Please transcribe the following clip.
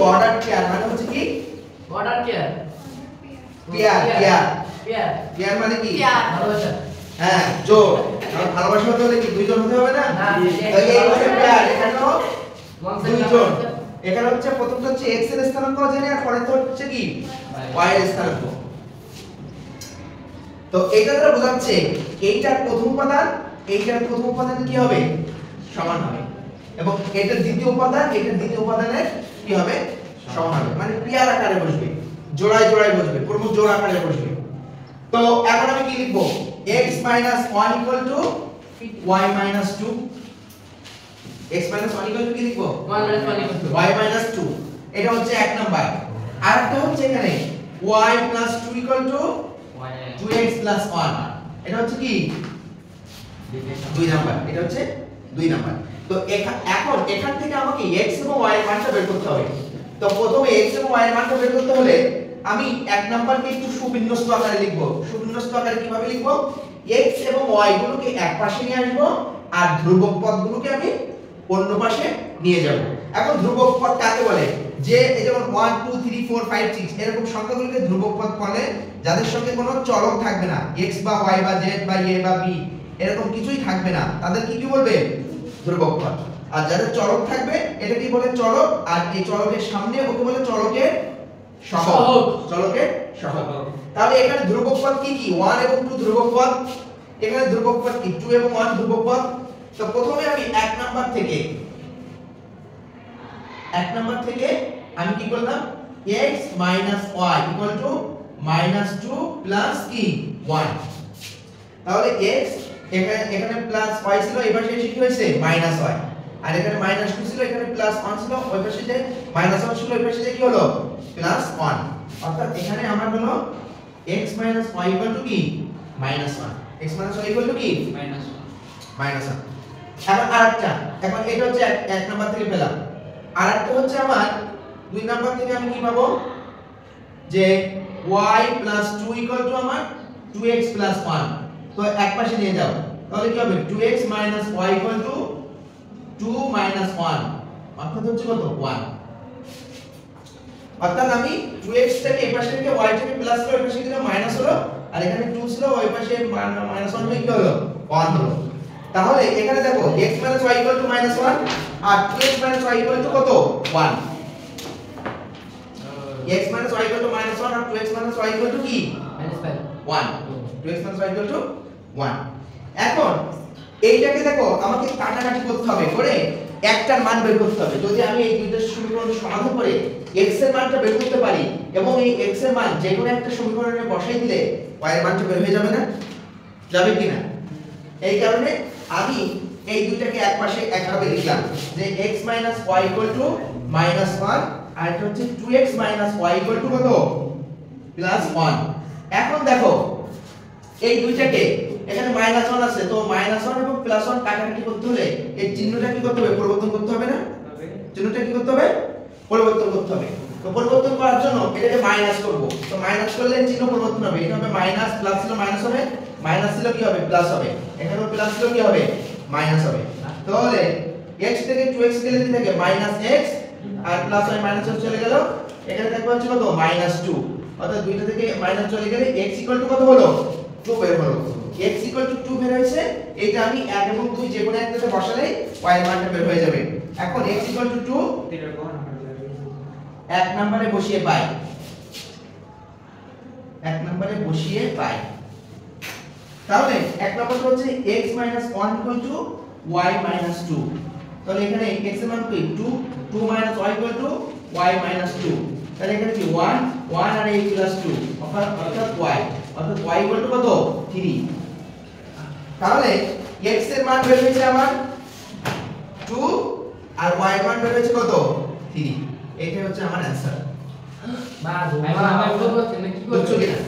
order pair মানে হচ্ছে কি অর্ডার পেয়ার পেয়ার মানে কি ভালোবাসা হ্যাঁ জোড় আর ভালোবাসা হতে হলে কি দুইজন হতে হবে না তাহলে এই হচ্ছে পেয়ার এখানেও দুইজন এখানে হচ্ছে প্রথমটা হচ্ছে x এর স্থানাঙ্ক জানি আর পরেরটা হচ্ছে কি y এর স্থানাঙ্ক তো এটা দ্বারা বোঝাচ্ছে এইটার প্রথম উপাদান কি হবে সমান হবে এবং এটা দ্বিতীয় উপাদানের কি হবে সমান হবে মানে পেয়ার আকারে বসবে জোড়ায় বসবে ক্রমিক জোড় আকারে বসবে তো এখন আমি কি লিখব x 1 y 2 x 1 কি লিখব y 2 এটা হচ্ছে এক নাম্বার আরেকটা হচ্ছে এখানে y 2 2x 1 এটা হচ্ছে কি দুই নাম্বার এটা হচ্ছে দুই নাম্বার তো এখন এখান থেকে আমাকে x এবং y এর মানটা বের করতে হবে তো প্রথমে x এবং y এর মানটা বের করতে হলে আমি এক নাম্বারকে একটু সুবিন্যস্ত আকারে লিখব সুবিন্যস্ত আকারে কিভাবে লিখব x এবং y গুলোকে এক পাশে নিয়ে আসব আর ধ্রুবক পদগুলোকে আমি অন্য পাশে নিয়ে যাব এখন ধ্রুবক পদ কাকে বলে যে এই যেমন 1 2 3 4 5 6 এরকম সংখ্যাগুলোকে ধ্রুবক পদ বলে যাদের সঙ্গে কোনো চলক থাকবে না x বা y বা z বা a বা b এরকম কিছুই থাকবে না তাদের কি বলবে ধ্রুবক পদ আর যাদের চলক থাকবে এটা কি বলে চলক আর এই চলকের সামনে ওকে বলে চলকের সহগ চলকের সহগ তাহলে এখানে ধ্রুবক পদ কি 1 এবং 2 ধ্রুবক পদ এখানে ধ্রুবক পদ কি 2 এবং 1 ধ্রুবক পদ তো প্রথমে আমি এক নাম্বার থেকে আমি কি করলাম x y = -2 প্লাস কি 1 তাহলে x এখানে প্লাস y ছিল এই পাশে এসে কি হয়েছে মাইনাস y আর এখানে -2 ছিল এখানে +1 ছিল ওই পাশে যে -1 ছিল ওই পাশে যে কি হলো +1 অর্থাৎ এখানে আমার হলো x y = কি -1 x y = কি -1 এখন আরেকটা এখন এটা হচ্ছে এক নাম্বার থেকে পেলাম আরেকটা হচ্ছে আমার দুই নাম্বার থেকে আমি কি পাবো যে y + 2 = আমার 2x + 1 তো এক পাশে নিয়ে যাও তাহলে কি হবে 2x - y = 2 - 1 অর্থাৎ হচ্ছে কত 1 অর্থাৎ আমি 2x থেকে এই পাশে থেকে y থেকে প্লাস করে ওই পাশে দিলাম মাইনাস হলো আর এখানে 2 ছিল ওই পাশে -1 হয়ে কি হলো 1 হলো তাহলে এখানে দেখো x - y = -1 আর 2x - y = কত 1 x - y = -1 আর 2x - y = কি -5 1 2x - y = 1 এখন এইটাকে দেখো আমাকে কাটাকাটি করতে হবে করে একটার মান বের করতে হবে যদি আমি এই দুইটা সমীকরণ সমাধান করে x এর মানটা বের করতে পারি এবং এই x এর মান যে কোনো একটা সমীকরণে বসাই দিলে y এর মানটা বের হয়ে যাবে না যাবে কি না এই কারণে আমি এই দুইটাকে একপাশে একভাবে লিখলাম যে x - y = -1 আর এটা হচ্ছে 2x - y = কত +1 এখন দেখো এই দুইটাকে এখানে -1 আছে তো -1 এবং +1 কাটাকাটি করতে হলে এই চিহ্নটা কি করতে হবে পরিবর্তন করতে হবে না চিহ্নটা কি করতে হবে পরিবর্তন করতে হবে তো পরিবর্তন করার জন্য এটাকে মাইনাস করব তো মাইনাস করলে চিহ্ন পরিবর্তন হবে এটা হবে মাইনাস প্লাস ছিল মাইনাস হবে মাইনাস ছিল কি হবে প্লাস হবে এখানেও প্লাস ছিল কি হবে মাইনাস হবে তাহলে x থেকে 2x গেলে কি থাকে -x আর প্লাস হয় মাইনাস চলে গেল এখানে থাকবে হচ্ছে কত -2 অর্থাৎ দুইটা থেকে মাইনাস চলে গেলে x = কত হলো 2 বের হলো x = 2 বের হয়েছে এটা আমি 1 এবং 2 যে কোনো একটাতে বসালে y এর মানটা বের হয়ে যাবে এখন x = 2 এক নম্বরে বসিয়ে পাই তাহলে এক নম্বরটা হচ্ছে x - 1 = y - 2 তাহলে এখানে x এর মান কি 2 2 - y = y - 2 তাহলে এখানে কি 1 1 আর এই প্লাস 2 অর্থাৎ y = কত 3 তাহলে x এর মান বের হয়েছে আমার 2 আর y এর মান বের হয়েছে কত 3 এইটা হচ্ছে আমার অ্যানসার বাহ ভাই আমার কি করছো কিনা